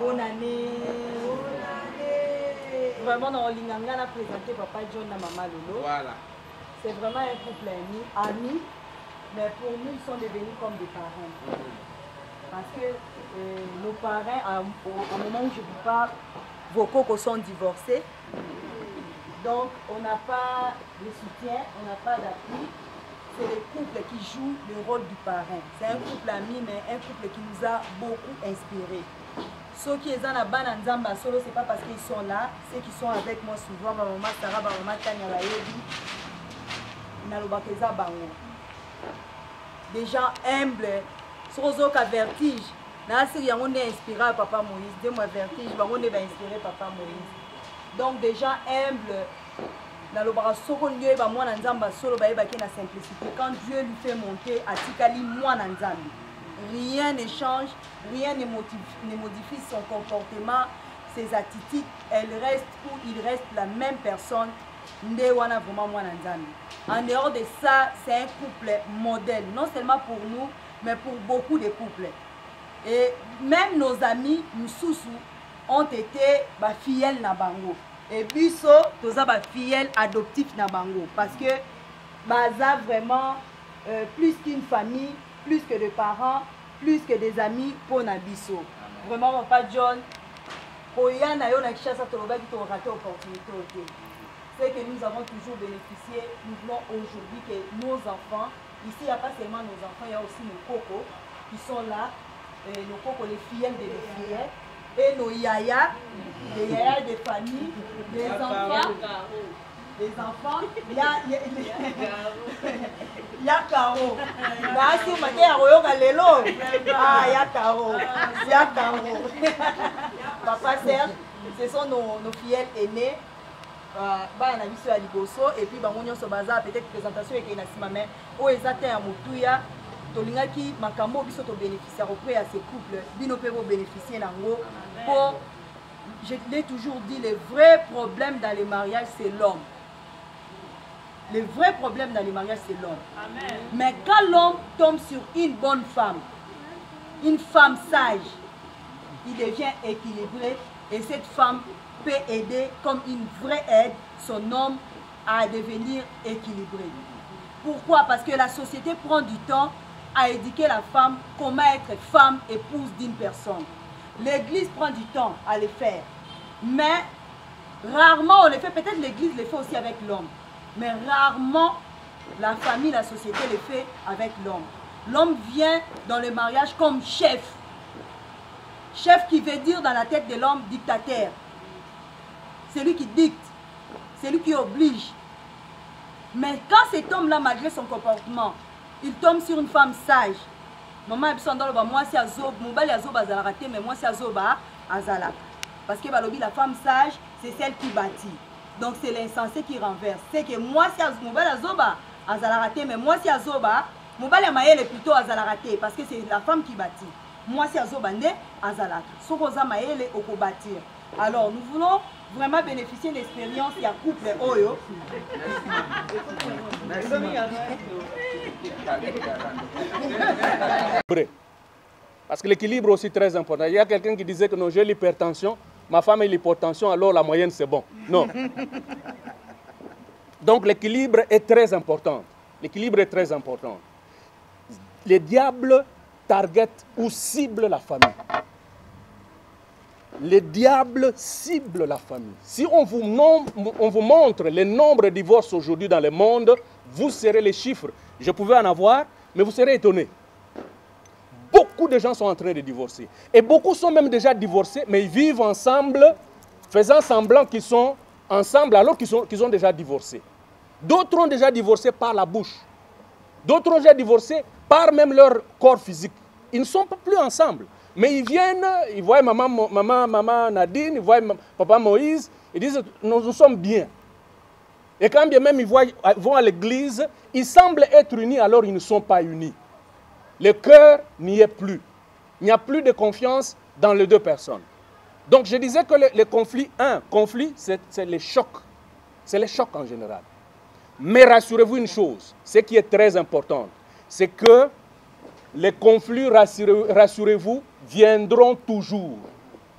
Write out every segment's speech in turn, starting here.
Bonne année. Vraiment, on a présenté Papa John et Maman Lolo. Voilà. C'est vraiment un couple ami, mais pour nous, ils sont devenus comme des parents. Parce que nos parents, au moment où je vous parle, vos cocos sont divorcés. Donc, on n'a pas de soutien, on n'a pas d'appui. C'est le couple qui joue le rôle du parrain. C'est un couple ami, mais un couple qui nous a beaucoup inspirés. Ceux qui sont là-bas dans Nzamba Solo, ce n'est pas parce qu'ils sont là, ceux qui sont avec moi souvent, ma maman Sarah, ma maman Tania Layebi, Nalobakeza Bango. Des gens humbles, sans aucun vertige. On est inspiré par Papa Moïse. Dis-moi vertige, on est inspiré par Papa Moïse. Donc des gens humbles. Quand Dieu lui fait monter à Tikali, moi rien ne change, rien ne modifie son comportement, ses attitudes, elle reste où il reste la même personne. En dehors de ça, c'est un couple modèle, non seulement pour nous, mais pour beaucoup de couples. Et même nos amis, nous ont été fidèles na bango. Et biso, tous les fidèles adoptifs na bango. Parce que baza vraiment plus qu'une famille, plus que des parents, plus que des amis pour Nabiso. Vraiment, Papa John, Koya na yo na Kishasa Toloba qui t'ont raté l'opportunité. C'est que nous avons toujours bénéficié, nous voulons aujourd'hui que nos enfants, ici il n'y a pas seulement nos enfants, il y a aussi nos cocos qui sont là, nos cocos, les fidèles de les fidèles, et nos yaya, les yaya des familles, les enfants. Les enfants, il y a Caro. Si vous mettez à Royoga Lelo, il y a Caro. Il y a Caro. Papa Serge, ce sont nos fidèles aînés. Et puis, peut-être présentation avec Inasima, mais où ils atteignent à Moutouya, Tolingaki, Makambo, Biso, bénéficiaire auprès à ces couples, Bino Péro bénéficier d'Ango. Pour, je l'ai toujours dit, le vrai problème dans les mariages, c'est l'homme. Le vrai problème dans les mariages, c'est l'homme. Mais quand l'homme tombe sur une bonne femme, une femme sage, il devient équilibré et cette femme peut aider comme une vraie aide son homme à devenir équilibré. Pourquoi? Parce que la société prend du temps à éduquer la femme comment être femme, épouse d'une personne. L'église prend du temps à le faire. Mais rarement on le fait, peut-être l'église le fait aussi avec l'homme. Mais rarement la famille, la société le fait avec l'homme. L'homme vient dans le mariage comme chef. Chef qui veut dire dans la tête de l'homme dictateur. C'est lui qui dicte, c'est lui qui oblige. Mais quand cet homme-là, malgré son comportement, il tombe sur une femme sage. Maman, moi si azob, mobile azob azala raté, mais moi si azob azala. Parce que la femme sage, c'est celle qui bâtit. Donc c'est l'insensé qui renverse. C'est que moi si mobile azob azala raté, mais moi si azob, mobile maël est plutôt azala raté, parce que c'est la femme qui bâtit. Moi si azob ande azala. Sokoza maël est au bâtir. Alors nous voulons vraiment bénéficier de l'expérience il y a couple Oyo. Parce que l'équilibre est aussi très important. Il y a quelqu'un qui disait que non, j'ai l'hypertension, ma femme a l'hypertension, alors la moyenne c'est bon. Non. Donc l'équilibre est très important. L'équilibre est très important. Les diables targetent ou ciblent la famille. Les diables ciblent la famille. Si on vous montre le nombre de divorces aujourd'hui dans le monde, vous serez les chiffres. Je pouvais en avoir, mais vous serez étonnés. Beaucoup de gens sont en train de divorcer. Et beaucoup sont même déjà divorcés, mais ils vivent ensemble, faisant semblant qu'ils sont ensemble alors qu'ils ont déjà divorcé. D'autres ont déjà divorcé par la bouche. D'autres ont déjà divorcé par même leur corps physique. Ils ne sont plus ensemble. Mais ils viennent, ils voient maman Nadine, ils voient papa Moïse, ils disent nous sommes bien. Et quand bien même ils vont à l'église, ils semblent être unis alors ils ne sont pas unis. Le cœur n'y est plus. Il n'y a plus de confiance dans les deux personnes. Donc je disais que le conflit, c'est les chocs. C'est les chocs en général. Mais rassurez-vous une chose, ce qui est très important, c'est que les conflits, rassurez-vous, viendront toujours.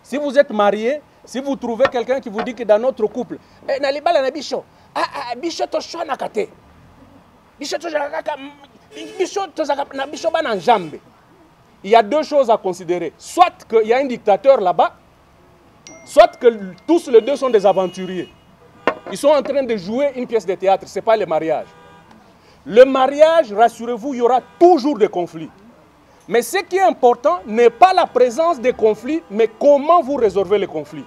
Si vous êtes marié, si vous trouvez quelqu'un qui vous dit que dans notre couple, il y a deux choses à considérer. Soit qu'il y a un dictateur là-bas, soit que tous les deux sont des aventuriers. Ils sont en train de jouer une pièce de théâtre, ce n'est pas le mariage. Le mariage, rassurez-vous, il y aura toujours des conflits. Mais ce qui est important n'est pas la présence des conflits, mais comment vous résolvez les conflits.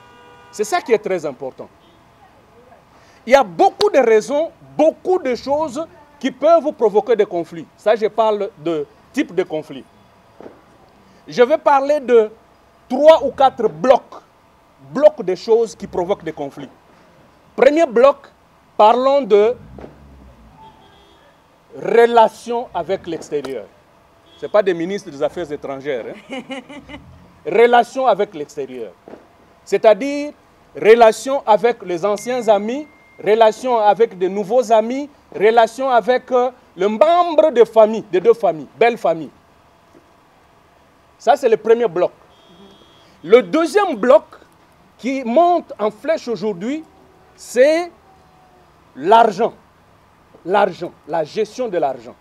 C'est ça qui est très important. Il y a beaucoup de raisons, beaucoup de choses qui peuvent vous provoquer des conflits. Ça, je parle de type de conflit. Je vais parler de 3 ou 4 blocs de choses qui provoquent des conflits. Premier bloc, parlons de relations avec l'extérieur. Ce n'est pas des ministres des Affaires étrangères. Hein. Relations avec l'extérieur. C'est-à-dire, relations avec les anciens amis, relations avec de nouveaux amis, relations avec le membre de famille, de 2 familles, belle famille. Ça, c'est le premier bloc. Le deuxième bloc qui monte en flèche aujourd'hui, c'est l'argent. L'argent, la gestion de l'argent.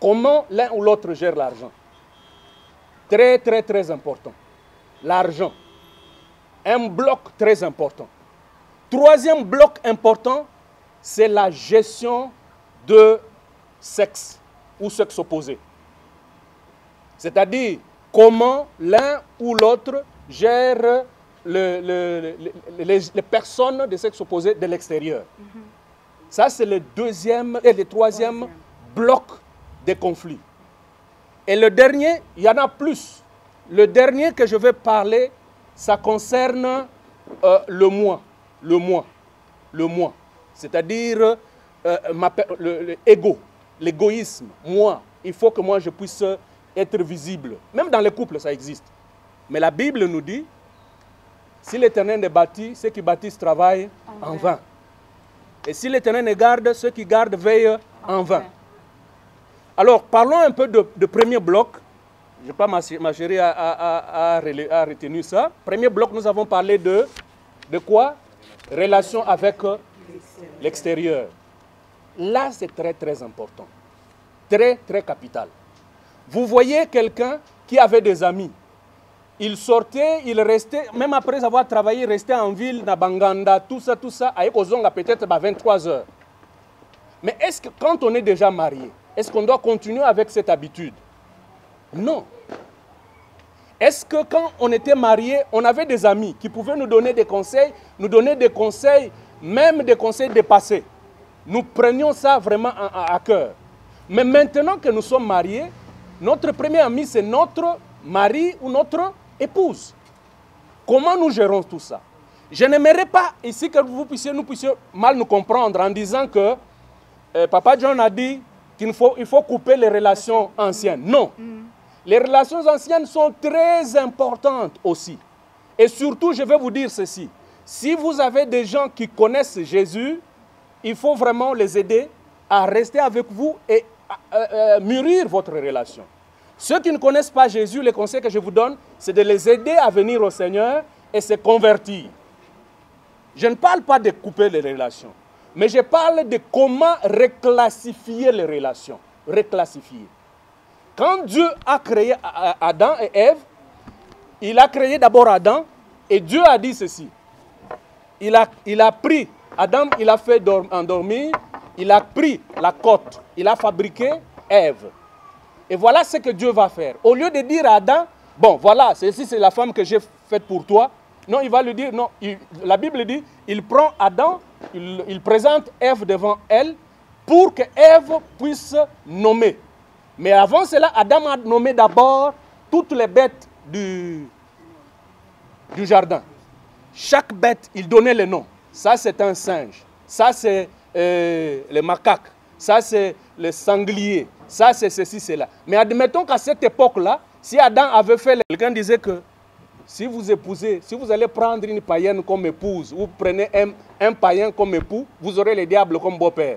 Comment l'un ou l'autre gère l'argent. Très, très, très important. L'argent. Un bloc très important. Troisième bloc important, c'est la gestion de sexe ou sexe opposé. C'est-à-dire comment l'un ou l'autre gère les personnes de sexe opposé de l'extérieur. Ça, c'est le deuxième et le troisième bloc des conflits. Et le dernier, il y en a plus. Le dernier que je vais parler, ça concerne le moi. Le moi. Le moi. C'est-à-dire l'ego, l'égoïsme. Moi, il faut que moi je puisse être visible. Même dans les couples, ça existe. Mais la Bible nous dit, si l'Éternel ne bâtit, ceux qui bâtissent travaillent en vain. Et si l'Éternel ne garde, ceux qui gardent veillent en vain. Alors, parlons un peu de premier bloc. Je n'ai pas ma chérie a retenu ça. Premier bloc, nous avons parlé de quoi? Relation avec l'extérieur. Là, c'est très, très important. Très, très capital. Vous voyez quelqu'un qui avait des amis. Il sortait, il restait, même après avoir travaillé, il restait en ville, na Banganda, tout ça, avec Ozonga peut-être 23 heures. Mais est-ce que quand on est déjà marié, est-ce qu'on doit continuer avec cette habitude? Non. Est-ce que quand on était marié, on avait des amis qui pouvaient nous donner des conseils, même des conseils dépassés? Nous prenions ça vraiment à cœur. Mais maintenant que nous sommes mariés, notre premier ami, c'est notre mari ou notre épouse. Comment nous gérons tout ça? Je n'aimerais pas ici que nous puissions mal nous comprendre en disant que Papa John a dit qu'il faut couper les relations anciennes. Non. Les relations anciennes sont très importantes aussi. Et surtout, je vais vous dire ceci. Si vous avez des gens qui connaissent Jésus, il faut vraiment les aider à rester avec vous et à mûrir votre relation. Ceux qui ne connaissent pas Jésus, le conseil que je vous donne, c'est de les aider à venir au Seigneur et se convertir. Je ne parle pas de couper les relations, mais je parle de comment reclassifier les relations. Reclassifier. Quand Dieu a créé Adam et Ève, il a créé d'abord Adam et Dieu a dit ceci. Il a pris, Adam, il a fait endormir, il a pris la côte, il a fabriqué Ève. Et voilà ce que Dieu va faire. Au lieu de dire à Adam, bon, voilà, ceci c'est la femme que j'ai faite pour toi. Non, il va lui dire, non, la Bible dit, il prend Adam, il présente Ève devant elle pour que Ève puisse nommer. Mais avant cela, Adam a nommé d'abord toutes les bêtes du jardin. Chaque bête, il donnait le nom. Ça, c'est un singe. Ça, c'est le macaque. Ça, c'est le sanglier. Ça, c'est ceci, c'est là. Mais admettons qu'à cette époque-là, si Adam avait fait... Quelqu'un disait que si vous épousez, si vous allez prendre une païenne comme épouse, vous prenez un païen comme époux, vous aurez le diable comme beau-père.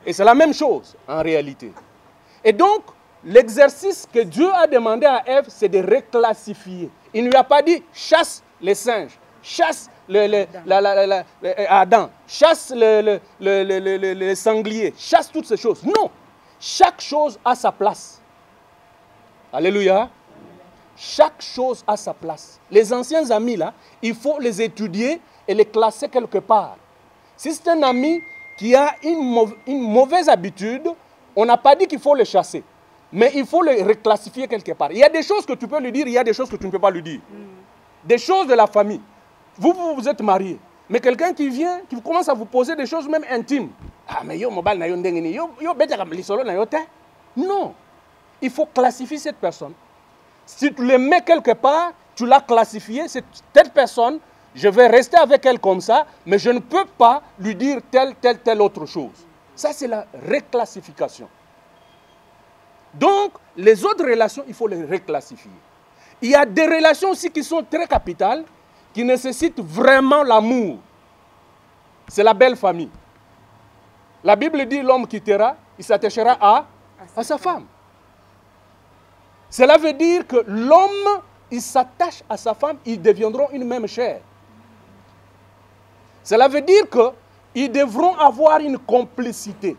Et c'est la même chose, en réalité. Et donc, l'exercice que Dieu a demandé à Ève, c'est de reclassifier. Il ne lui a pas dit chasse les singes, chasse Adam, chasse les sangliers, chasse toutes ces choses. Non, chaque chose a sa place. Alléluia. Chaque chose a sa place. Les anciens amis, là, il faut les étudier et les classer quelque part. Si c'est un ami qui a une mauvaise habitude, on n'a pas dit qu'il faut le chasser. Mais il faut le reclassifier quelque part. Il y a des choses que tu peux lui dire, il y a des choses que tu ne peux pas lui dire. Des choses de la famille. Vous êtes mariés. Mais quelqu'un qui vient, qui commence à vous poser des choses même intimes. Ah, mais yo, mobile na yo ndengini, yo lisolo na yo te. Non. Il faut classifier cette personne. Si tu le mets quelque part, tu l'as classifié, cette personne, je vais rester avec elle comme ça, mais je ne peux pas lui dire telle autre chose. Ça, c'est la reclassification. Donc, les autres relations, il faut les reclassifier. Il y a des relations aussi qui sont très capitales, qui nécessitent vraiment l'amour. C'est la belle famille. La Bible dit l'homme quittera, il s'attachera à sa femme. Cela veut dire que l'homme, il s'attache à sa femme, ils deviendront une même chair. Cela veut dire qu'ils devront avoir une complicité.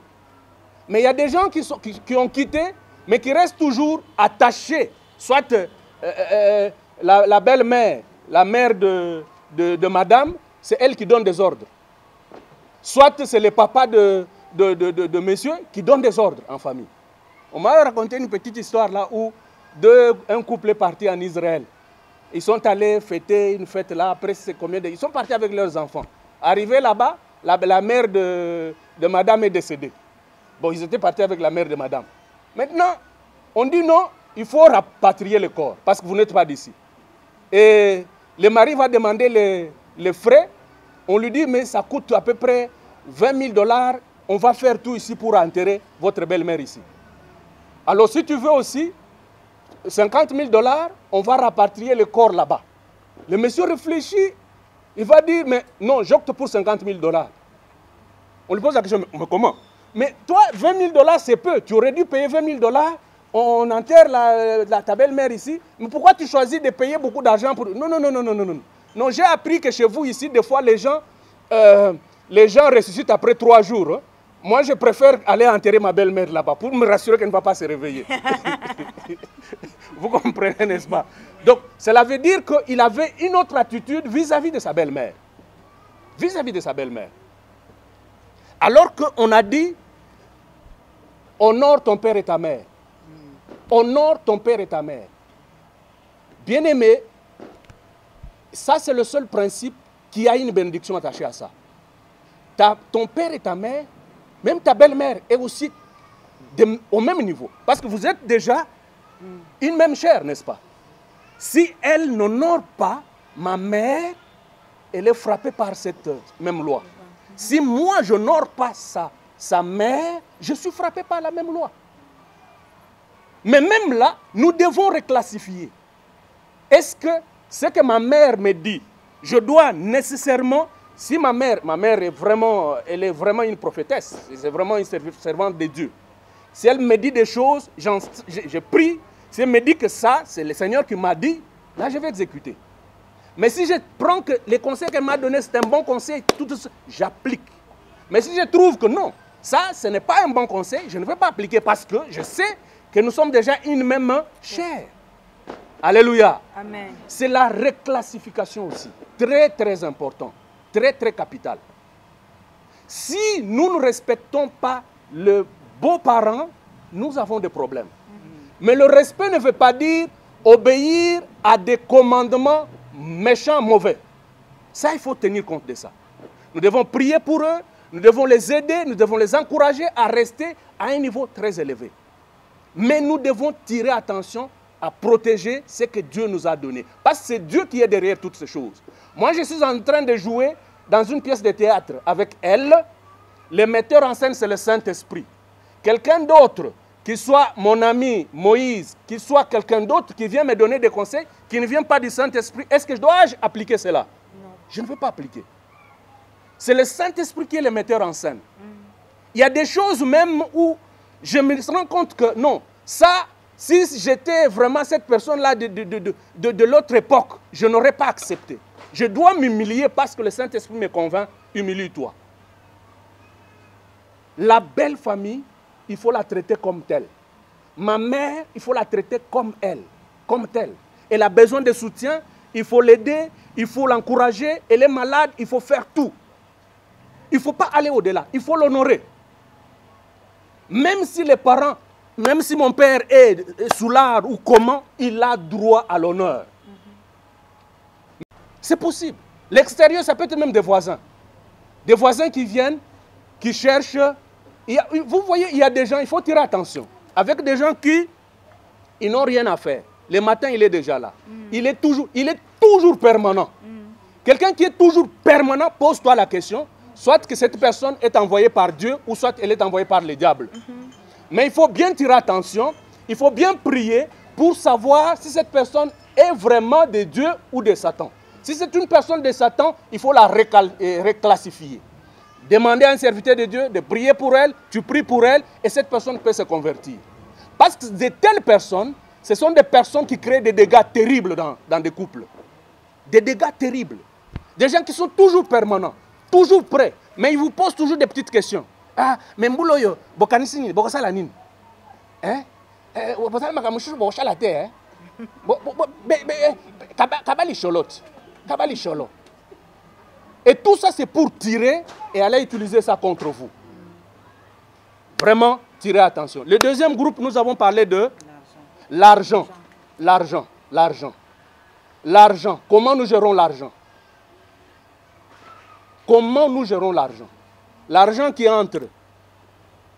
Mais il y a des gens qui ont quitté, mais qui restent toujours attachés. Soit la belle-mère, la mère de madame, c'est elle qui donne des ordres. Soit c'est le papa de monsieur qui donne des ordres en famille. On m'a raconté une petite histoire là où un couple est parti en Israël. Ils sont allés fêter une fête là, après c'est combien de... Ils sont partis avec leurs enfants. Arrivés là-bas, la mère de madame est décédée. Bon, ils étaient partis avec la mère de madame. Maintenant, on dit non, il faut rapatrier le corps, parce que vous n'êtes pas d'ici. Et le mari va demander les frais. On lui dit, mais ça coûte à peu près 20 000 $. On va faire tout ici pour enterrer votre belle-mère ici. Alors, si tu veux aussi, 50 000 $, on va rapatrier le corps là-bas. Le monsieur réfléchit, il va dire, mais non, j'opte pour 50 000 $. On lui pose la question, mais comment? Mais toi, 20 000 $, c'est peu. Tu aurais dû payer 20 000 $, on enterre ta belle-mère ici. Mais pourquoi tu choisis de payer beaucoup d'argent pour... Non, non, non, non, non, non, non. Non, j'ai appris que chez vous ici, des fois, les gens ressuscitent après 3 jours. Hein. Moi, je préfère aller enterrer ma belle-mère là-bas pour me rassurer qu'elle ne va pas se réveiller. Vous comprenez, n'est-ce pas? Donc, cela veut dire qu'il avait une autre attitude vis-à-vis de sa belle-mère. Vis-à-vis de sa belle-mère. Alors qu'on a dit, honore ton père et ta mère. Honore ton père et ta mère. Bien-aimé, ça c'est le seul principe qui a une bénédiction attachée à ça. Ton père et ta mère, même ta belle-mère est aussi au même niveau. Parce que vous êtes déjà une même chair, n'est-ce pas? Si elle n'honore pas ma mère, elle est frappée par cette même loi. Si moi je n'honore pas sa mère, je suis frappé par la même loi. Mais même là, nous devons reclassifier. Est-ce que ce que ma mère me dit, je dois nécessairement, si ma mère est vraiment, elle est vraiment une prophétesse, c'est vraiment une servante de Dieu. Si elle me dit des choses, je prie. Si elle me dit que ça, c'est le Seigneur qui m'a dit, là je vais exécuter. Mais si je prends que les conseils qu'elle m'a donnés, c'est un bon conseil, tout ça, j'applique. Mais si je trouve que non, ça, ce n'est pas un bon conseil, je ne vais pas appliquer parce que je sais que nous sommes déjà une même chair. Alléluia. Amen. C'est la reclassification aussi. Très, très important. Très, très capital. Si nous ne respectons pas le beau-parent, nous avons des problèmes. Mais le respect ne veut pas dire obéir à des commandements méchants, mauvais. Ça, il faut tenir compte de ça. Nous devons prier pour eux, nous devons les aider, nous devons les encourager à rester à un niveau très élevé. Mais nous devons tirer attention à protéger ce que Dieu nous a donné. Parce que c'est Dieu qui est derrière toutes ces choses. Moi, je suis en train de jouer dans une pièce de théâtre avec elle. Le metteur en scène, c'est le Saint-Esprit. Quelqu'un d'autre, qui soit mon ami Moïse, qui soit quelqu'un d'autre qui vient me donner des conseils, qui ne vient pas du Saint-Esprit, est-ce que je dois appliquer cela? Non. Je ne veux pas appliquer. C'est le Saint-Esprit qui est le metteur en scène. Il y a des choses même où je me rends compte que non, ça, Si j'étais vraiment cette personne-là de l'autre époque, je n'aurais pas accepté. Je dois m'humilier parce que le Saint-Esprit me convainc, humilie-toi. La belle famille, il faut la traiter comme telle. Ma mère, il faut la traiter comme elle, comme telle. Elle a besoin de soutien, il faut l'aider, il faut l'encourager. Elle est malade, il faut faire tout. Il ne faut pas aller au-delà, il faut l'honorer. Même si les parents, même si mon père est soulard ou comment, il a droit à l'honneur. C'est possible. L'extérieur, ça peut être même des voisins. Des voisins qui viennent, qui cherchent. Vous voyez, il y a des gens, il faut tirer attention. Avec des gens qui ils n'ont rien à faire. Le matin, il est déjà là. Il est toujours permanent. Quelqu'un qui est toujours permanent, pose-toi la question, soit que cette personne est envoyée par Dieu, ou soit elle est envoyée par le diable. Mais il faut bien tirer attention, il faut bien prier pour savoir si cette personne est vraiment de Dieu ou de Satan. Si c'est une personne de Satan, il faut la reclassifier. Demander à un serviteur de Dieu de prier pour elle, tu pries pour elle, et cette personne peut se convertir. Parce que de telles personnes, ce sont des personnes qui créent des dégâts terribles dans des couples. Des dégâts terribles. Des gens qui sont toujours permanents, toujours prêts, mais ils vous posent toujours des petites questions. Ah, mais mbouloyo, bokanisini, bokasala nini? Hein? Bokasala makamushu, bokasala te, hein? Kabali cholote. Kabali cholo. Et tout ça, c'est pour tirer et aller utiliser ça contre vous. Vraiment, tirez attention. Le deuxième groupe, nous avons parlé de l'argent. L'argent. L'argent. L'argent. Comment nous gérons l'argent? Comment nous gérons l'argent? L'argent qui entre.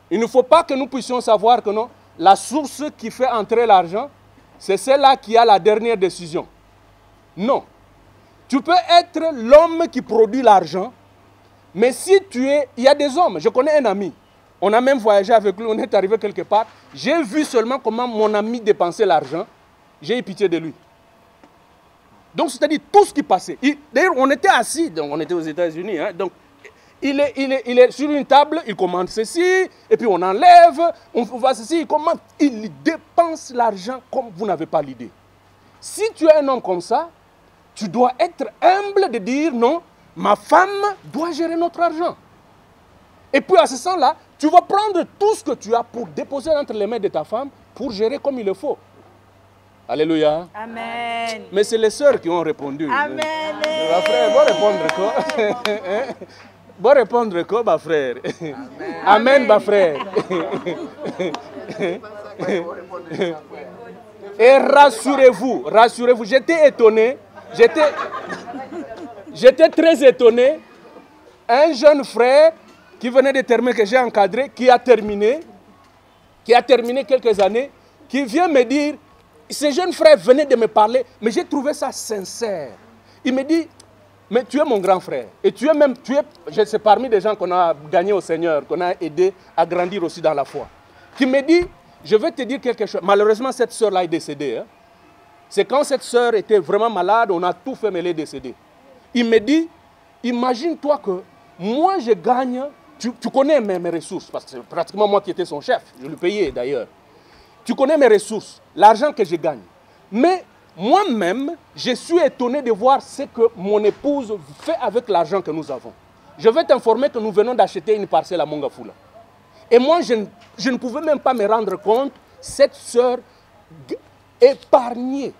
Il ne faut pas que nous puissions savoir que non, la source qui fait entrer l'argent, c'est celle-là qui a la dernière décision. Non. Tu peux être l'homme qui produit l'argent, mais si tu es... Il y a des hommes, je connais un ami, on a même voyagé avec lui, on est arrivé quelque part, j'ai vu seulement comment mon ami dépensait l'argent, j'ai eu pitié de lui. Donc c'est-à-dire tout ce qui passait. D'ailleurs, on était assis, donc on était aux États-Unis, hein, donc il est sur une table, il commande ceci, et puis on enlève, on va ceci, il commande, il dépense l'argent comme vous n'avez pas l'idée. Si tu es un homme comme ça, tu dois être humble de dire non, ma femme doit gérer notre argent. Et puis à ce sens-là, tu vas prendre tout ce que tu as pour déposer entre les mains de ta femme pour gérer comme il le faut. Alléluia. Amen. Mais c'est les sœurs qui ont répondu. Amen. Ma frère, va répondre quoi? Va répondre quoi, ma frère? Amen, Amen ma frère. Et rassurez-vous, rassurez-vous, j'étais étonné. J'étais très étonné. Un jeune frère qui venait de terminer, que j'ai encadré, qui a terminé quelques années, qui vient me dire, ce jeune frère venait de me parler, mais j'ai trouvé ça sincère. Il me dit, mais tu es mon grand frère. Et c'est parmi des gens qu'on a gagné au Seigneur, qu'on a aidé à grandir aussi dans la foi. Qui me dit, je vais te dire quelque chose. Malheureusement, cette sœur-là est décédée. Hein. C'est quand cette sœur était vraiment malade, on a tout fait, mais elle est décédée. Il me dit, imagine-toi que moi je gagne, tu connais mes ressources, parce que c'est pratiquement moi qui étais son chef, je lui payais d'ailleurs. Tu connais mes ressources, l'argent que je gagne. Mais moi-même, je suis étonné de voir ce que mon épouse fait avec l'argent que nous avons. Je vais t'informer que nous venons d'acheter une parcelle à Mongafula. Et moi, je ne pouvais même pas me rendre compte, cette sœur épargnée.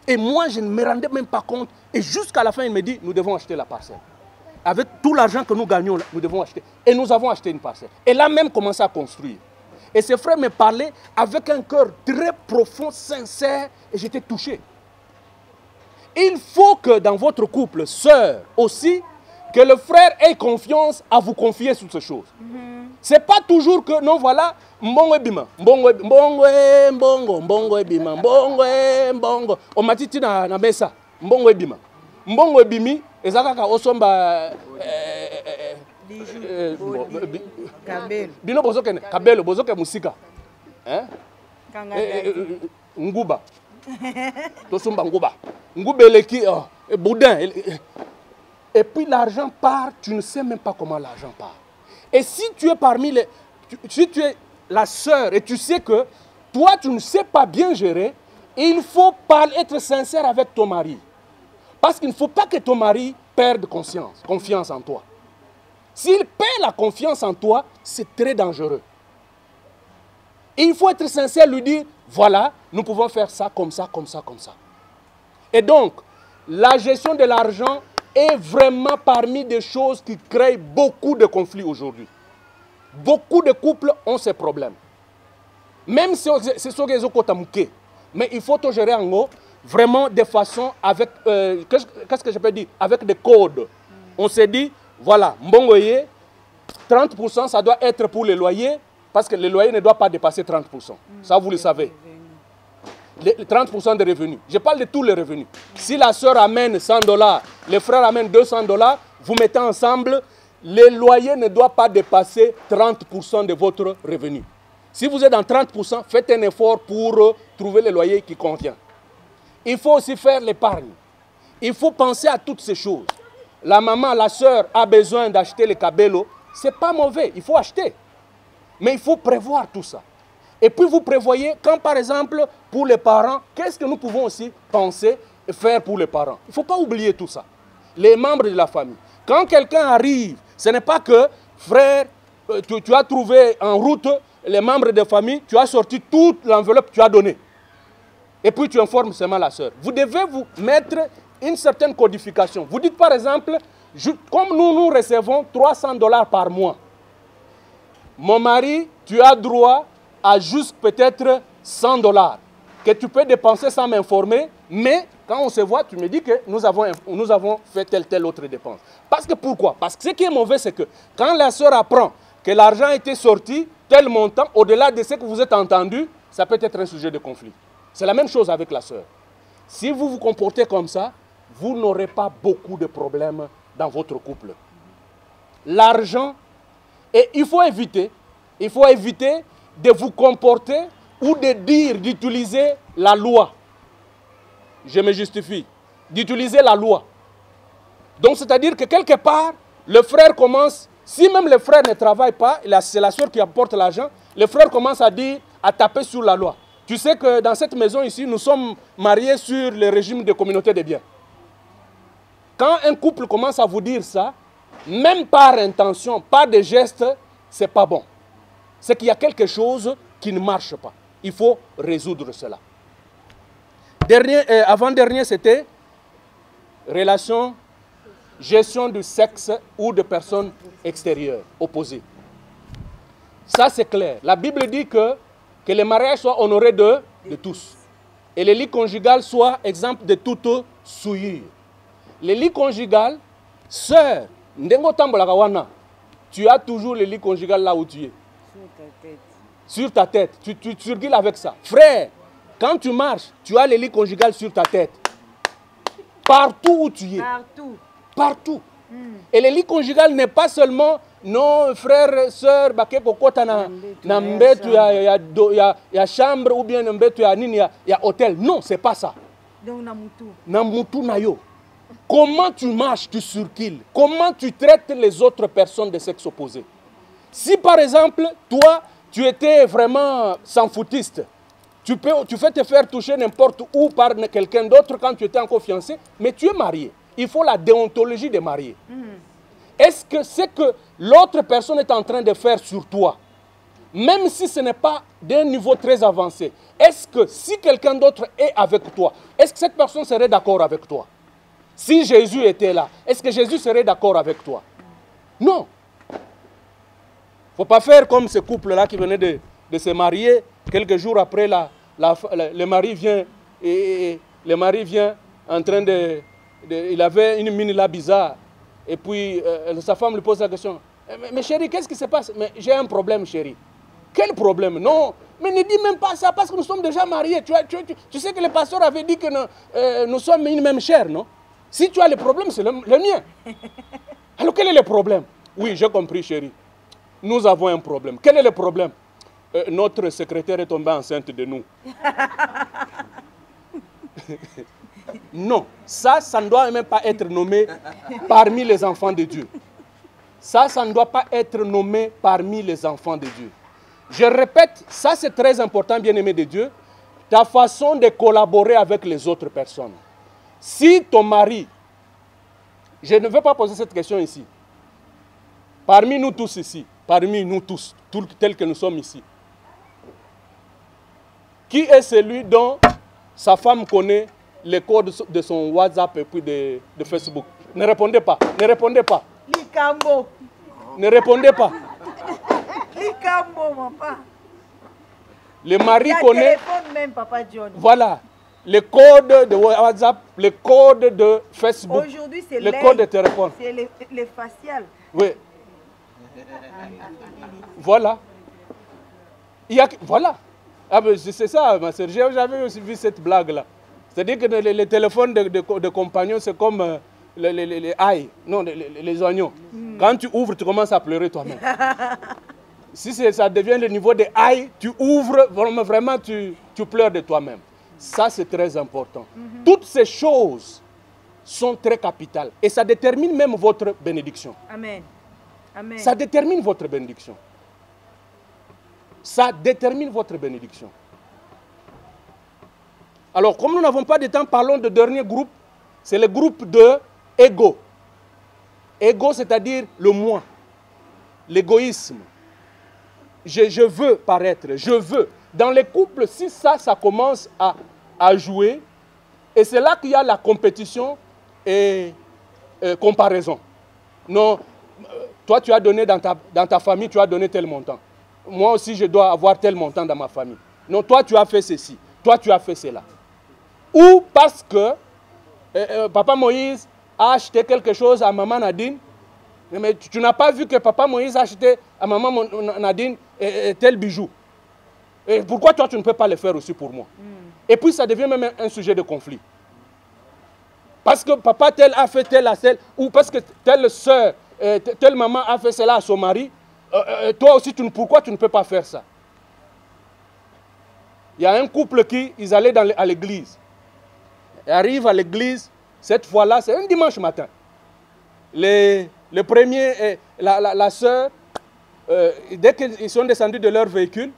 Et moi, je ne me rendais même pas compte. Et jusqu'à la fin, il me dit, nous devons acheter la parcelle. Avec tout l'argent que nous gagnons, nous devons acheter. Et nous avons acheté une parcelle. Elle a même commencé à construire. Et ce frère me parlait avec un cœur très profond, sincère, et j'étais touché. Il faut que dans votre couple, sœur aussi, que le frère ait confiance à vous confier sur ces choses. Ce n'est pas toujours que, non, voilà, mbongo ebima, mbongo ebima, mbongo. On m'a dit na mesa, mbongo ebima. Mbongo ebimi, ezakaka osomba bino bozoke kabelo bozoke musika. Hein? Nguba. Tosomba nguba. Ngubeleki boudin. Et puis l'argent part, tu ne sais même pas comment l'argent part. Et si tu es si tu es la sœur et tu sais que, tu connais mes ressources, l'argent que je gagne, mais si tu es l'homme qui produit l'argent, c'est celle-là qui a la dernière décision. Non. Tu peux être l'homme qui produit l'argent, mais si tu es l'homme qui gagne l'argent, il faut que tu saches que l'argent part. Et puis l'argent part, tu ne sais même pas comment l'argent part. Et si tu es parmi les... Si tu es la sœur et tu sais que toi, tu ne sais pas bien gérer, il faut être sincère avec ton mari. Parce qu'il ne faut pas que ton mari perde confiance en toi. S'il perd la confiance en toi, c'est très dangereux. Et il faut être sincère, lui dire, voilà, nous pouvons faire ça, comme ça, comme ça, comme ça. Et donc, la gestion de l'argent est vraiment parmi des choses qui créent beaucoup de conflits aujourd'hui. Beaucoup de couples ont ces problèmes. Même si c'est ce que vous mais il faut tout gérer en haut, vraiment de façon avec, qu'est-ce que je peux dire, avec des codes. On s'est dit, voilà, mbongoye, 30% ça doit être pour les loyers, parce que le loyer ne doit pas dépasser 30%. Ça, vous le savez. Les 30% des revenus. Je parle de tous les revenus. Si la sœur amène $100, le frère amène $200, vous mettez ensemble, le loyer ne doit pas dépasser 30% de votre revenu. Si vous êtes dans 30%, faites un effort pour trouver le loyer qui convient. Il faut aussi faire l'épargne. Il faut penser à toutes ces choses. La maman, la sœur a besoin d'acheter le cabello. Ce n'est pas mauvais, il faut acheter. Mais il faut prévoir tout ça. Et puis vous prévoyez, quand par exemple, pour les parents, qu'est-ce que nous pouvons aussi penser et faire pour les parents? Il ne faut pas oublier tout ça. Les membres de la famille. Quand quelqu'un arrive, ce n'est pas que, frère, tu as trouvé en route les membres de la famille, tu as sorti toute l'enveloppe que tu as donnée. Et puis tu informes seulement la sœur. Vous devez vous mettre une certaine codification. Vous dites par exemple, comme nous recevons $300 par mois, mon mari, tu as droit à juste peut-être $100 que tu peux dépenser sans m'informer, mais quand on se voit, tu me dis que nous avons fait telle autre dépense. Parce que pourquoi? Parce que ce qui est mauvais, c'est que quand la sœur apprend que l'argent a été sorti, tel montant, au-delà de ce que vous êtes entendu, ça peut être un sujet de conflit. C'est la même chose avec la sœur. Si vous vous comportez comme ça, vous n'aurez pas beaucoup de problèmes dans votre couple. L'argent, et il faut éviter de vous comporter ou de dire, d'utiliser la loi. Je me justifie. D'utiliser la loi. Donc, c'est-à-dire que quelque part, le frère commence, si même le frère ne travaille pas, c'est la sœur qui apporte l'argent, le frère commence à dire, à taper sur la loi. Tu sais que dans cette maison ici, nous sommes mariés sur le régime de communauté de biens. Quand un couple commence à vous dire ça, même par intention, par des gestes, ce n'est pas bon. C'est qu'il y a quelque chose qui ne marche pas. Il faut résoudre cela. Avant-dernier, c'était relation, gestion du sexe ou de personnes extérieures, opposées. Ça, c'est clair. La Bible dit que le mariage soit honoré de tous. Et le lit conjugal soit exemple de toute souillure. Le lit conjugal, sœur, tu as toujours le lit conjugal là où tu es. Sur ta tête. Tu circules avec ça. Frère, quand tu marches, tu as le lit conjugal sur ta tête. Partout où tu es. Partout. Et le lit conjugal n'est pas seulement, non, frère, sœur, il y a chambre ou bien il y a hôtel. Non, ce n'est pas ça. Comment tu marches, tu circules? Comment tu traites les autres personnes de sexe opposé? Si par exemple, toi, tu étais vraiment sans-foutiste, tu fais te faire toucher n'importe où par quelqu'un d'autre quand tu étais encore fiancé, mais tu es marié. Il faut la déontologie des mariés. Est-ce que ce que l'autre personne est en train de faire sur toi, même si ce n'est pas d'un niveau très avancé, est-ce que si quelqu'un d'autre est avec toi, est-ce que cette personne serait d'accord avec toi? Si Jésus était là, est-ce que Jésus serait d'accord avec toi? Non. Il ne faut pas faire comme ce couple-là qui venait de se marier. Quelques jours après, le mari vient en train de... Il avait une mine là bizarre. Et puis, sa femme lui pose la question. Mais chérie, qu'est-ce qui se passe? Mais j'ai un problème, chérie. Quel problème? Non, mais ne dis même pas ça parce que nous sommes déjà mariés. Tu sais que le pasteur avait dit que nous sommes une même chair, non? Si tu as le problème, c'est le mien. Alors, quel est le problème? Oui, j'ai compris, chérie. Nous avons un problème. Quel est le problème? Notre secrétaire est tombée enceinte de nous. Non, ça ne doit même pas être nommé parmi les enfants de Dieu. Ça ne doit pas être nommé parmi les enfants de Dieu. Je répète, ça c'est très important, bien-aimé de Dieu, ta façon de collaborer avec les autres personnes. Si ton mari, je ne veux pas poser cette question ici, parmi nous tous ici, parmi nous tous, tels que nous sommes ici, qui est celui dont sa femme connaît les codes de son WhatsApp et puis de Facebook? Ne répondez pas, ne répondez pas. Likambo. Ne répondez pas. Likambo, papa. Le mari connaît... téléphone même, papa John. Voilà. Les codes de WhatsApp, les codes de Facebook. Aujourd'hui, c'est les codes de téléphone. C'est les faciales. Oui. Voilà. Il y a... Voilà. Ah ben c'est ça, ma soeur. J'avais aussi vu cette blague-là. C'est-à-dire que les téléphones de compagnons, c'est comme les ail, non, les oignons. Quand tu ouvres, tu commences à pleurer toi-même. Si ça devient le niveau des ail, tu ouvres, vraiment tu pleures de toi-même. Ça, c'est très important. Toutes ces choses sont très capitales. Et ça détermine même votre bénédiction. Amen. Amen. Ça détermine votre bénédiction. Ça détermine votre bénédiction. Alors, comme nous n'avons pas de temps, parlons du dernier groupe. C'est le groupe de ego. Ego, c'est-à-dire le moi. L'égoïsme. Je veux paraître, je veux. Dans les couples, si ça commence à jouer, et c'est là qu'il y a la compétition et comparaison. Non, toi tu as donné dans ta famille, tu as donné tel montant. Moi aussi, je dois avoir tel montant dans ma famille. Non, toi tu as fait ceci, toi tu as fait cela. Ou parce que Papa Moïse a acheté quelque chose à Maman Nadine, mais tu n'as pas vu que Papa Moïse a acheté à Maman Nadine tel bijou. Et pourquoi toi tu ne peux pas le faire aussi pour moi? Et puis ça devient même un sujet de conflit. Parce que papa tel a fait tel à tel, ou parce que telle soeur, telle maman a fait cela à son mari, toi aussi pourquoi tu ne peux pas faire ça? Il y a un couple ils allaient à l'église. Ils arrivent à l'église, cette fois-là, c'est un dimanche matin. Le premier, la soeur, dès qu'ils sont descendus de leur véhicule,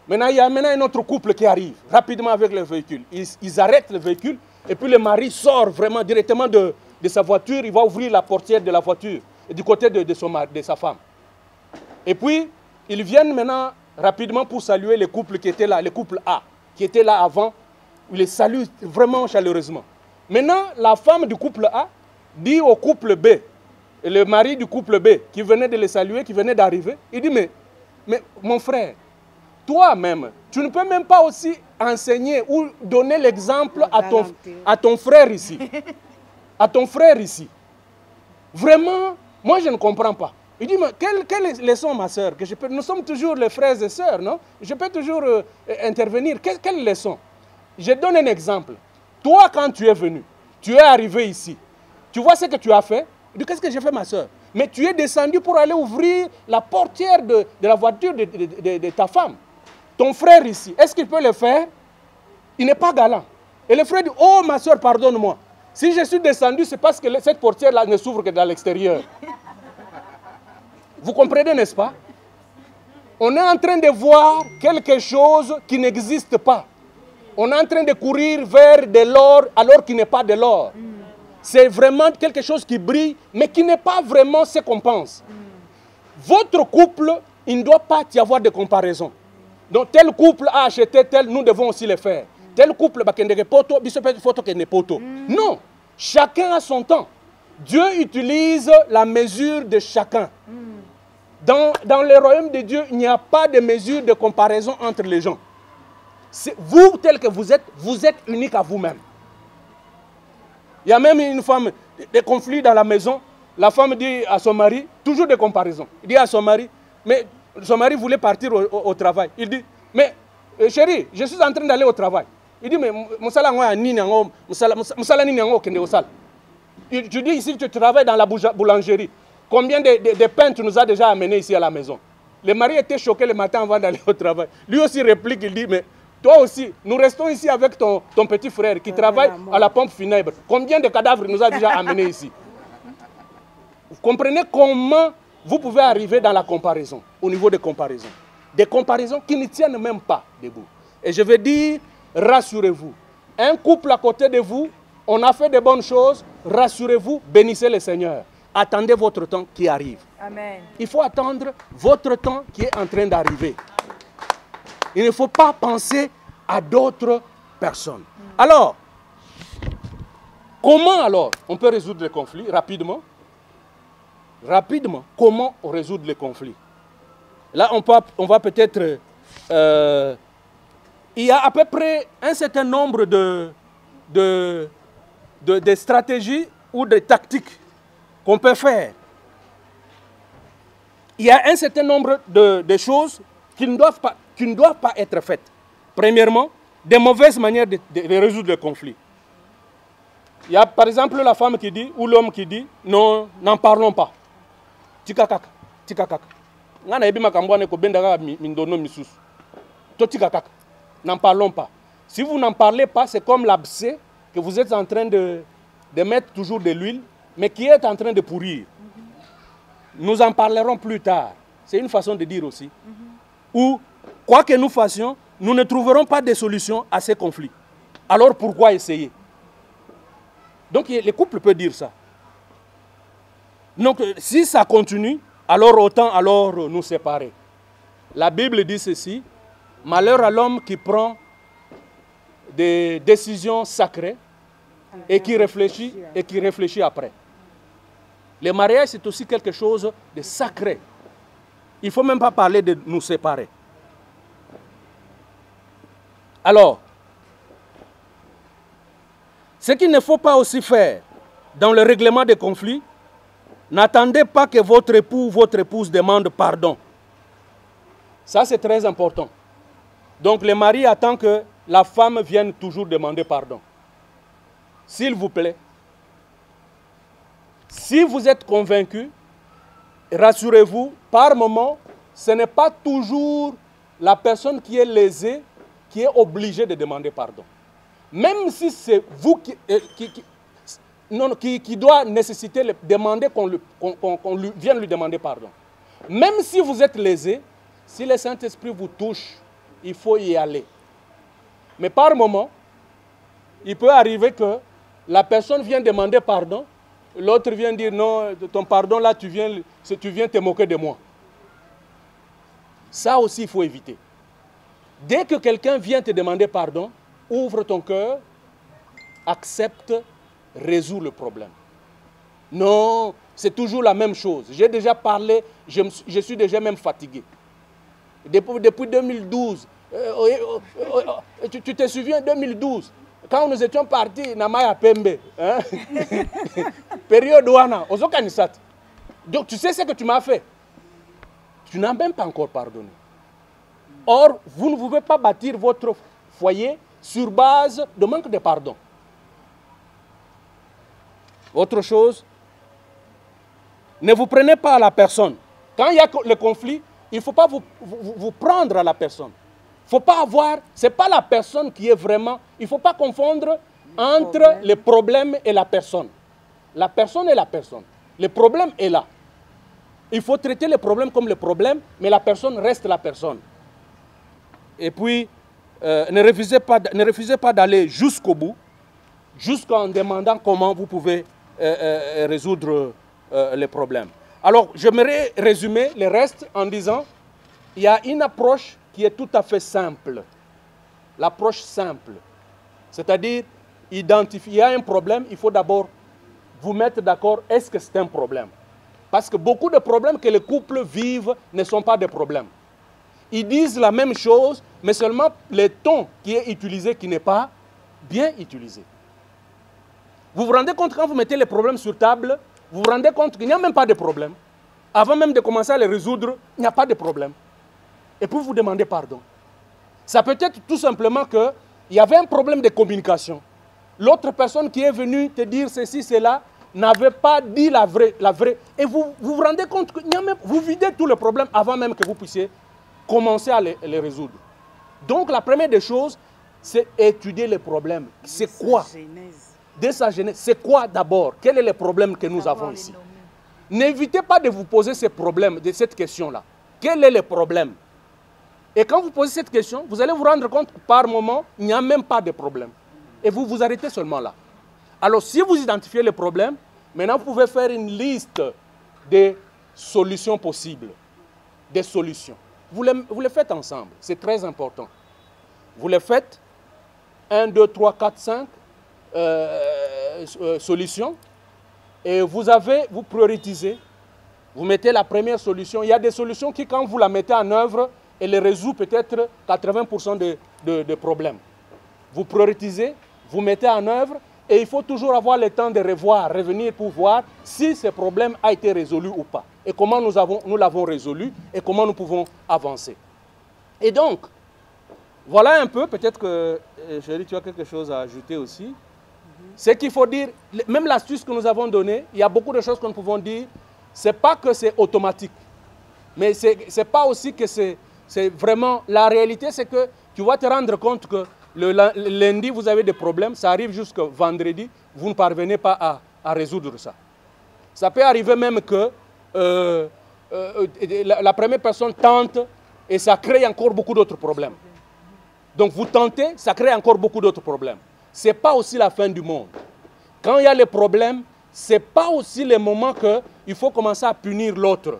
maintenant il y a un autre couple qui arrive rapidement avec le véhicule. Ils arrêtent le véhicule et puis le mari sort vraiment directement de sa voiture. Il va ouvrir la portière de la voiture du côté de sa femme. Et puis, ils viennent maintenant rapidement pour saluer le couple qui était là, le couple A, qui était là avant. Ils les saluent vraiment chaleureusement. Maintenant, la femme du couple A dit au couple B, et le mari du couple B, qui venait de les saluer, qui venait d'arriver, il dit, mais mon frère, toi-même, tu ne peux même pas aussi enseigner ou donner l'exemple à ton frère ici. À ton frère ici. Vraiment, moi je ne comprends pas. Il dit, mais quelle leçon, ma soeur, que je peux... Nous sommes toujours les frères et sœurs, non? Je peux toujours intervenir. Quelle leçon? Je donne un exemple. Toi, quand tu es venu, tu es arrivé ici. Tu vois ce que tu as fait? Il dit, qu'est-ce que j'ai fait, ma soeur? Mais tu es descendu pour aller ouvrir la portière de la voiture de ta femme. Ton frère ici, est-ce qu'il peut le faire? Il n'est pas galant. Et le frère dit, oh ma soeur, pardonne-moi. Si je suis descendu, c'est parce que cette portière-là ne s'ouvre que dans l'extérieur. Vous comprenez, n'est-ce pas? On est en train de voir quelque chose qui n'existe pas. On est en train de courir vers de l'or alors qu'il n'est pas de l'or. C'est vraiment quelque chose qui brille, mais qui n'est pas vraiment ce qu'on pense. Votre couple, il ne doit pas y avoir de comparaison. Donc tel couple a acheté tel, nous devons aussi le faire. Tel couple, non, chacun a son temps. Dieu utilise la mesure de chacun. Dans le royaume de Dieu, il n'y a pas de mesure de comparaison entre les gens. Vous, tel que vous êtes unique à vous-même. Il y a même une femme, des conflits dans la maison. La femme dit à son mari, toujours des comparaisons. Il dit à son mari, mais son mari voulait partir au travail. Il dit, mais chérie, je suis en train d'aller au travail. Il dit, mais tu dis ici que tu travailles dans la boulangerie. Combien de pain tu nous as déjà amené ici à la maison? Le mari était choqué le matin avant d'aller au travail. Lui aussi réplique, il dit, mais toi aussi, nous restons ici avec ton petit frère qui travaille à la pompe funèbre. Combien de cadavres nous a déjà amenés ici? Vous comprenez comment vous pouvez arriver dans la comparaison, au niveau de comparaison. des comparaisons qui ne tiennent même pas debout. Et je veux dire, rassurez-vous. Un couple à côté de vous, on a fait de bonnes choses, rassurez-vous, bénissez le Seigneur. Attendez votre temps qui arrive. Amen. Il faut attendre votre temps qui est en train d'arriver. Il ne faut pas penser à d'autres personnes. Alors, comment alors on peut résoudre les conflits rapidement? Rapidement, comment on résout les conflits? Là, on va peut-être... il y a à peu près un certain nombre de stratégies ou de tactiques qu'on peut faire. Il y a un certain nombre de choses qui ne doivent pas être faites. Premièrement, des mauvaises manières de résoudre le conflit. Il y a par exemple la femme qui dit, ou l'homme qui dit, non, n'en parlons pas. Tikakaka, tikakaka. N'en parlons pas. Si vous n'en parlez pas, c'est comme l'abcès que vous êtes en train de mettre toujours de l'huile, mais qui est en train de pourrir. Nous en parlerons plus tard. C'est une façon de dire aussi. Ou, quoi que nous fassions, nous ne trouverons pas de solution à ces conflits. Alors pourquoi essayer? Donc les couples peuvent dire ça. Donc si ça continue, alors autant nous séparer. La Bible dit ceci: malheur à l'homme qui prend des décisions sacrées et qui réfléchit après. Le mariage, c'est aussi quelque chose de sacré. Il ne faut même pas parler de nous séparer. Alors, ce qu'il ne faut pas aussi faire dans le règlement des conflits, n'attendez pas que votre époux ou votre épouse demande pardon. Ça, c'est très important. Donc, le mari attend que la femme vienne toujours demander pardon. S'il vous plaît, si vous êtes convaincu, rassurez-vous, par moment, ce n'est pas toujours la personne qui est lésée qui est obligée de demander pardon. Même si c'est vous qui doit nécessiter de demander qu'on vienne lui demander pardon. Même si vous êtes lésé, si le Saint-Esprit vous touche, il faut y aller. Mais par moment, il peut arriver que la personne vient demander pardon, l'autre vient dire non, ton pardon là, tu viens te moquer de moi. Ça aussi, il faut éviter. Dès que quelqu'un vient te demander pardon, ouvre ton cœur, accepte, résous le problème. Non, c'est toujours la même chose. J'ai déjà parlé, je suis déjà même fatigué. Depuis 2012, tu te souviens, 2012, quand nous étions partis, Namaya Pembe, hein? Période Ouana, Ozokanisat. Donc tu sais ce que tu m'as fait. Tu n'as même pas encore pardonné. Or, vous ne pouvez pas bâtir votre foyer sur base de manque de pardon. Autre chose, ne vous prenez pas à la personne. Quand il y a le conflit, il ne faut pas vous prendre à la personne. Il ne faut pas avoir, ce n'est pas la personne qui est vraiment, il ne faut pas confondre entre le problème et la personne. La personne est la personne. Le problème est là. Il faut traiter le problème comme le problème, mais la personne reste la personne. Et puis, ne refusez pas d'aller jusqu'au bout, jusqu'en demandant comment vous pouvez résoudre les problèmes. Alors, j'aimerais résumer le reste en disant, il y a une approche qui est tout à fait simple. L'approche simple. C'est-à-dire, identifier un problème, il faut d'abord vous mettre d'accord, est-ce que c'est un problème? Parce que beaucoup de problèmes que les couples vivent ne sont pas des problèmes. Ils disent la même chose, mais seulement le ton qui est utilisé qui n'est pas bien utilisé. Vous vous rendez compte quand vous mettez les problèmes sur table, vous vous rendez compte qu'il n'y a même pas de problème. Avant même de commencer à les résoudre, il n'y a pas de problème. Et puis vous demandez pardon. Ça peut être tout simplement qu'il y avait un problème de communication. L'autre personne qui est venue te dire ceci, cela, n'avait pas dit la vraie. Et vous vous rendez compte que vous videz tous les problèmes avant même que vous puissiez commencer à les résoudre. Donc la première des choses, c'est étudier les problèmes. C'est quoi? Dès sa genèse, c'est quoi d'abord? Quel est le problème que nous avons ici? N'évitez pas de vous poser ces problèmes, de cette question-là. Quel est le problème? Et quand vous posez cette question, vous allez vous rendre compte que par moment, il n'y a même pas de problème. Et vous vous arrêtez seulement là. Alors, si vous identifiez le problème, maintenant vous pouvez faire une liste des solutions possibles. Des solutions. Vous les faites ensemble. C'est très important. Vous les faites 1, 2, 3, 4, 5 solutions. Et vous prioritisez. Vous mettez la première solution. Il y a des solutions qui, quand vous la mettez en œuvre, elle résout peut-être 80% des problèmes. Vous prioritisez, vous mettez en œuvre, et il faut toujours avoir le temps de revoir, revenir pour voir si ce problème a été résolu ou pas. Et comment nous l'avons résolu et comment nous pouvons avancer. Et donc, voilà un peu, peut-être que, chérie, tu as quelque chose à ajouter aussi. C'est qu'il faut dire, même l'astuce que nous avons donnée, il y a beaucoup de choses que nous pouvons dire. Ce n'est pas que c'est automatique, mais ce n'est pas aussi que c'est vraiment... La réalité, c'est que tu vas te rendre compte que le lundi, vous avez des problèmes, ça arrive jusqu'au vendredi, vous ne parvenez pas à résoudre ça. Ça peut arriver même que la première personne tente et ça crée encore beaucoup d'autres problèmes. Donc vous tentez, ça crée encore beaucoup d'autres problèmes. Ce n'est pas aussi la fin du monde. Quand il y a les problèmes, ce n'est pas aussi le moment qu'il faut commencer à punir l'autre.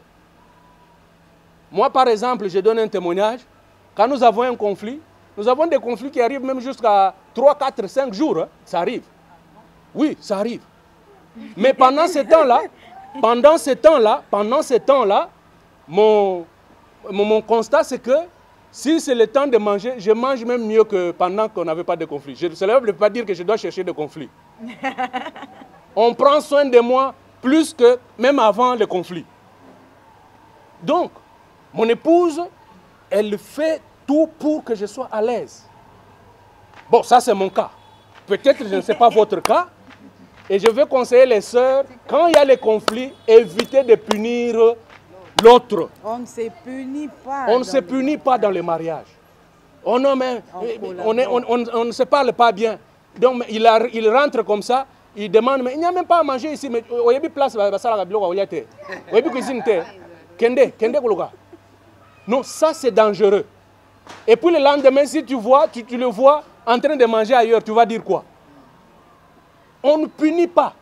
Moi, par exemple, je donne un témoignage. Quand nous avons un conflit, nous avons des conflits qui arrivent même jusqu'à 3, 4, 5 jours. Hein. Ça arrive. Oui, ça arrive. Mais pendant ce temps-là, mon constat, c'est que si c'est le temps de manger, je mange même mieux que pendant qu'on n'avait pas de conflit. Cela ne veut pas dire que je dois chercher des conflits. On prend soin de moi plus que même avant le conflit. Donc, mon épouse, elle fait tout pour que je sois à l'aise. Bon, ça c'est mon cas. Peut-être je ne sais pas votre cas. Et je veux conseiller les sœurs, quand il y a les conflits, évitez de punir l'autre. On ne se punit pas. On ne se punit pas dans les mariages. Oh non, mais on ne se parle pas bien. Donc il rentre comme ça, il demande, mais il n'y a même pas à manger ici. Mais il y a une place, non, ça c'est dangereux. Et puis le lendemain, si tu le vois en train de manger ailleurs, tu vas dire quoi? On ne punit pas.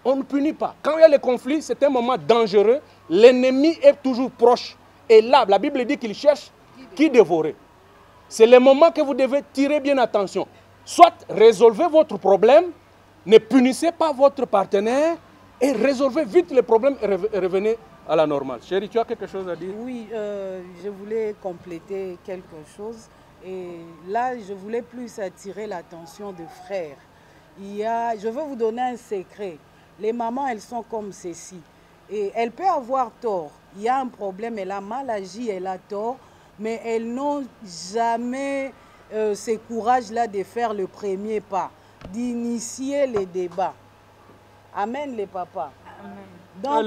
On ne punit pas. Quand il y a le conflit, c'est un moment dangereux. L'ennemi est toujours proche. Et là, la Bible dit qu'il cherche qui dévorer. C'est le moment que vous devez tirer bien attention. Soit résolvez votre problème, ne punissez pas votre partenaire et résolvez vite le problème et revenez à la normale. Chérie, tu as quelque chose à dire? Oui, je voulais compléter quelque chose. Et là, je voulais plus attirer l'attention des frères. Je veux vous donner un secret. Les mamans, elles sont comme ceci. Et elles peuvent avoir tort. Il y a un problème, elle a mal agi, elle a tort. Mais elles n'ont jamais ce courage-là de faire le premier pas, d'initier les débats. Amen, les papas. Amen. Donc,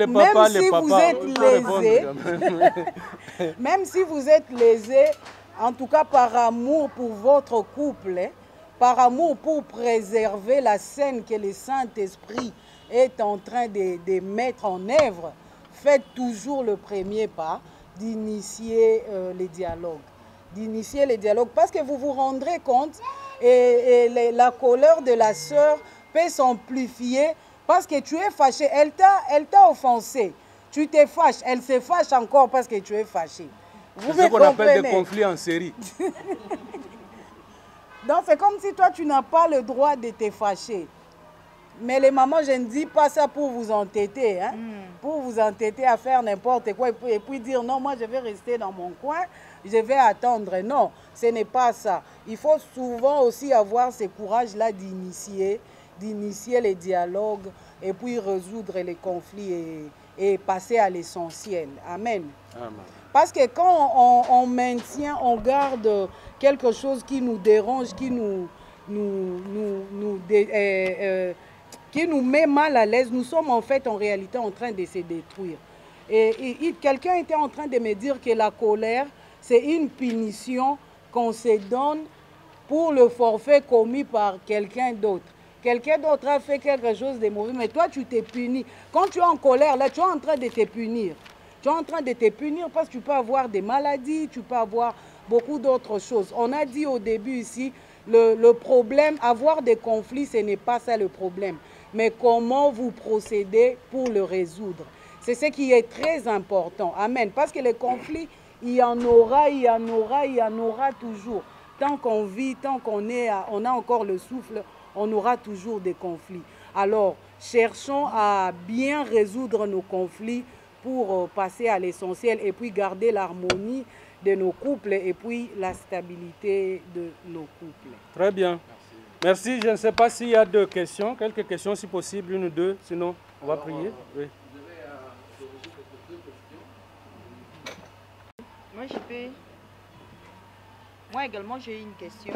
même si vous êtes lésés, en tout cas par amour pour votre couple, par amour pour préserver la scène que le Saint-Esprit est en train de mettre en œuvre, faites toujours le premier pas d'initier les dialogues. D'initier les dialogues parce que vous vous rendrez compte et la colère de la sœur peut s'amplifier parce que tu es fâché. Elle t'a offensé. Tu te fâches. Elle se fâche encore parce que tu es fâché. C'est ce qu'on appelle des conflits en série. Donc c'est comme si toi tu n'as pas le droit de te fâcher. Mais les mamans, je ne dis pas ça pour vous entêter, hein? Pour vous entêter à faire n'importe quoi et puis dire non, moi je vais rester dans mon coin, je vais attendre. Non, ce n'est pas ça. Il faut souvent aussi avoir ce courage-là d'initier les dialogues et puis résoudre les conflits et passer à l'essentiel. Amen. Amen. Parce que quand on maintient, on garde quelque chose qui nous dérange, qui nous met mal à l'aise, nous sommes en fait en réalité en train de se détruire. Et quelqu'un était en train de me dire que la colère, c'est une punition qu'on se donne pour le forfait commis par quelqu'un d'autre. Quelqu'un d'autre a fait quelque chose de mauvais, mais toi tu t'es puni. Quand tu es en colère, là, tu es en train de te punir. Tu es en train de te punir parce que tu peux avoir des maladies, tu peux avoir beaucoup d'autres choses. On a dit au début ici, le problème, avoir des conflits, ce n'est pas ça le problème, mais comment vous procédez pour le résoudre. C'est ce qui est très important. Amen. Parce que les conflits, il y en aura, il y en aura, il y en aura toujours. Tant qu'on vit, tant qu'on on a encore le souffle, on aura toujours des conflits. Alors, cherchons à bien résoudre nos conflits pour passer à l'essentiel et puis garder l'harmonie de nos couples et puis la stabilité de nos couples. Très bien. Merci. Je ne sais pas s'il y a deux questions, quelques questions si possible, une ou deux, sinon on va prier. Oui. Moi également j'ai une question.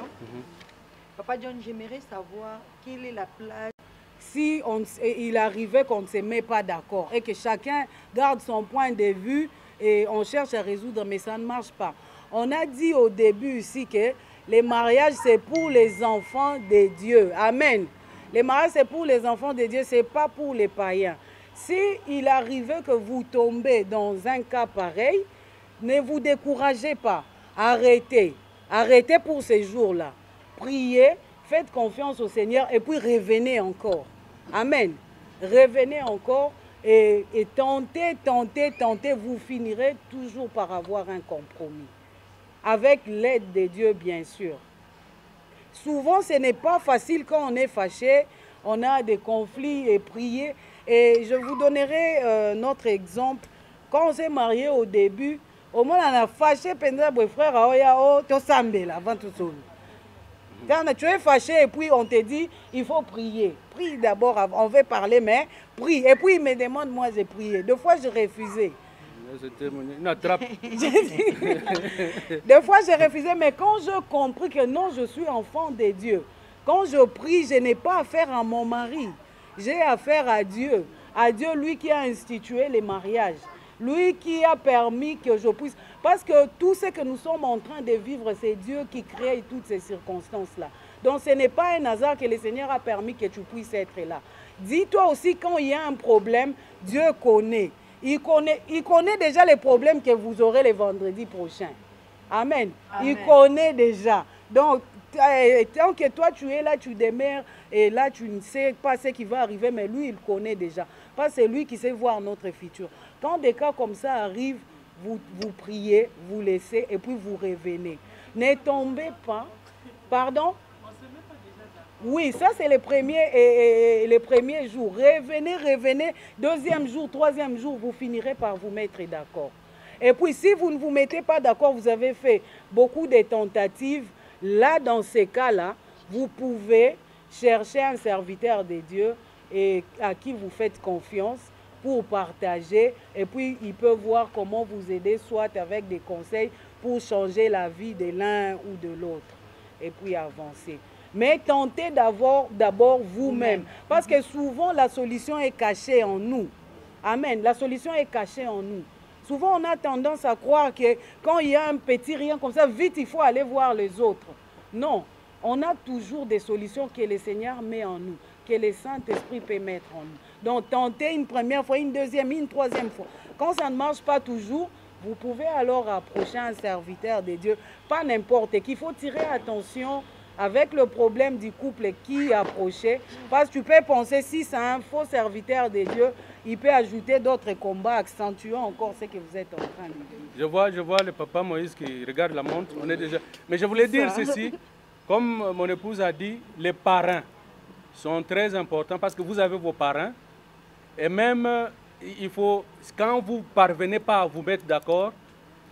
Papa John, j'aimerais savoir quelle est la place. Si il arrivait qu'on ne se met pas d'accord et que chacun garde son point de vue et on cherche à résoudre, mais ça ne marche pas. On a dit au début ici que les mariages, c'est pour les enfants de Dieu. Amen. Les mariages, c'est pour les enfants de Dieu, ce n'est pas pour les païens. Si il arrivait que vous tombez dans un cas pareil, ne vous découragez pas. Arrêtez. Arrêtez pour ces jours-là. Priez, faites confiance au Seigneur et puis revenez encore. Amen. Revenez encore et tentez, vous finirez toujours par avoir un compromis. Avec l'aide de Dieu, bien sûr. Souvent, ce n'est pas facile quand on est fâché, on a des conflits et prier. Et je vous donnerai notre exemple. Quand on s'est marié au début, au moins on a fâché, mon frère, avant tout ça. Quand tu es fâché et puis on te dit, il faut prier. Prie d'abord, on veut parler, mais prie. Et puis il me demande, moi j'ai prié. Deux fois j'ai refusé. C'était une attrape. Des fois j'ai refusé, mais quand je compris que non, je suis enfant de Dieu, quand je prie, je n'ai pas affaire à mon mari. J'ai affaire à Dieu. À Dieu, lui qui a institué les mariages. Lui qui a permis que je puisse... Parce que tout ce que nous sommes en train de vivre, c'est Dieu qui crée toutes ces circonstances-là. Donc ce n'est pas un hasard que le Seigneur a permis que tu puisses être là. Dis-toi aussi, quand il y a un problème, Dieu connaît. Il connaît déjà les problèmes que vous aurez le vendredi prochain. Amen. Amen. Il connaît déjà. Donc, tant que toi tu es là, tu demeures et là tu ne sais pas ce qui va arriver, mais lui il connaît déjà. Parce que c'est lui qui sait voir notre futur. Quand des cas comme ça arrivent, vous priez, vous laissez et puis vous revenez. Ne tombez pas. Pardon? Oui, ça c'est les premiers jours. Revenez. Deuxième jour, troisième jour, vous finirez par vous mettre d'accord. Et puis si vous ne vous mettez pas d'accord, vous avez fait beaucoup de tentatives. Là, dans ces cas-là, vous pouvez chercher un serviteur de Dieu et à qui vous faites confiance pour partager. Et puis, il peut voir comment vous aider, soit avec des conseils pour changer la vie de l'un ou de l'autre. Et puis avancer. Mais tentez d'abord vous-même. Parce que souvent, la solution est cachée en nous. Amen. La solution est cachée en nous. Souvent, on a tendance à croire que quand il y a un petit rien comme ça, vite, il faut aller voir les autres. Non, on a toujours des solutions que le Seigneur met en nous, que le Saint-Esprit peut mettre en nous. Donc, tentez une première fois, une deuxième, une troisième fois. Quand ça ne marche pas toujours, vous pouvez alors approcher un serviteur de Dieu, pas n'importe qui. Il faut tirer attention avec le problème du couple qui approchait, parce que tu peux penser, si c'est un faux serviteur de Dieu, il peut ajouter d'autres combats, accentuant encore ce que vous êtes en train de vivre. Je vois le papa Moïse qui regarde la montre. On est déjà... Mais je voulais dire ceci, comme mon épouse a dit, les parrains sont très importants parce que vous avez vos parrains. Et même, il faut, quand vous ne parvenez pas à vous mettre d'accord,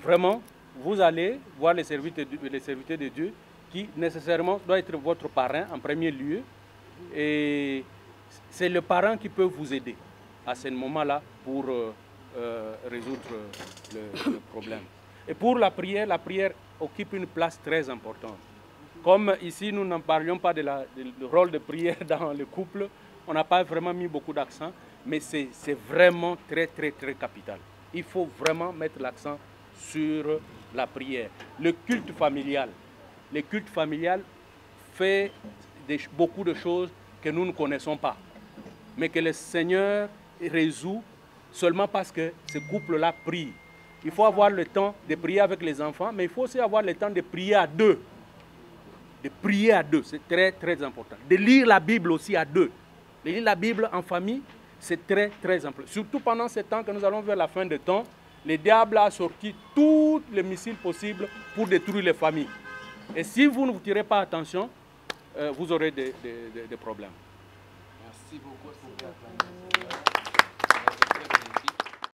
vraiment, vous allez voir les serviteurs de Dieu qui nécessairement doit être votre parrain en premier lieu. Et c'est le parent qui peut vous aider à ce moment-là pour résoudre le problème. Et pour la prière occupe une place très importante. Comme ici, nous n'en parlions pas du rôle de prière dans le couple, on n'a pas vraiment mis beaucoup d'accent, mais c'est vraiment très capital. Il faut vraiment mettre l'accent sur la prière. Le culte familial fait beaucoup de choses que nous ne connaissons pas, mais que le Seigneur résout seulement parce que ce couple-là prie. Il faut avoir le temps de prier avec les enfants, mais il faut aussi avoir le temps de prier à deux. De prier à deux, c'est très, très important. De lire la Bible aussi à deux. De lire la Bible en famille, c'est très, très important. Surtout pendant ce temps que nous allons vers la fin des temps, le diable a sorti tous les missiles possibles pour détruire les familles. Et si vous ne vous tirez pas attention, vous aurez des problèmes. Merci beaucoup pour votre